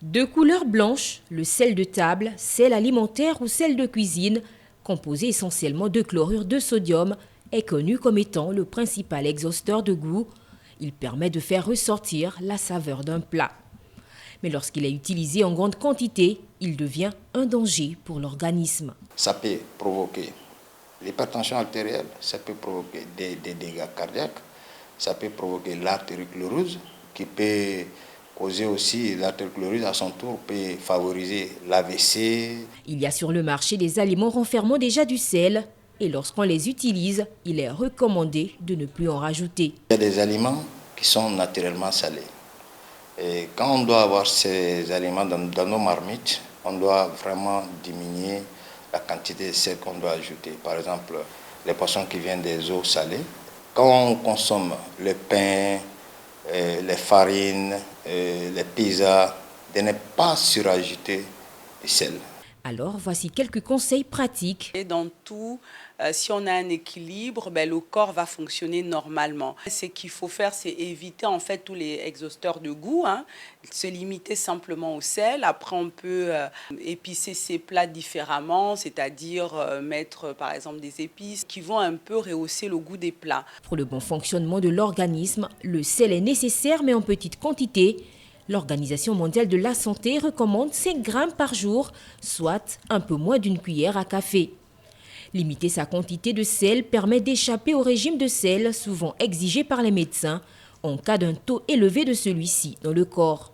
De couleur blanche, le sel de table, sel alimentaire ou sel de cuisine, composé essentiellement de chlorure de sodium, est connu comme étant le principal exhausteur de goût. Il permet de faire ressortir la saveur d'un plat. Mais lorsqu'il est utilisé en grande quantité, il devient un danger pour l'organisme. Ça peut provoquer l'hypertension artérielle, ça peut provoquer des dégâts cardiaques, ça peut provoquer l'artériosclérose qui peut causer aussi l'artériosclérose à son tour peut favoriser l'AVC. Il y a sur le marché des aliments renfermant déjà du sel et lorsqu'on les utilise, il est recommandé de ne plus en rajouter. Il y a des aliments qui sont naturellement salés. Et quand on doit avoir ces aliments dans nos marmites, on doit vraiment diminuer la quantité de sel qu'on doit ajouter. Par exemple, les poissons qui viennent des eaux salées. Quand on consomme le pain, les farines, les pizzas, de ne pas surajouter du sel. Alors, voici quelques conseils pratiques. Et dans tout, si on a un équilibre, le corps va fonctionner normalement. Ce qu'il faut faire, c'est éviter en fait tous les exhausteurs de goût, se limiter simplement au sel. Après, on peut épicer ses plats différemment, c'est-à-dire mettre par exemple des épices qui vont un peu rehausser le goût des plats. Pour le bon fonctionnement de l'organisme, le sel est nécessaire mais en petite quantité. L'Organisation mondiale de la santé recommande 5 grammes par jour, soit un peu moins d'une cuillère à café. Limiter sa quantité de sel permet d'échapper au régime de sel souvent exigé par les médecins en cas d'un taux élevé de celui-ci dans le corps.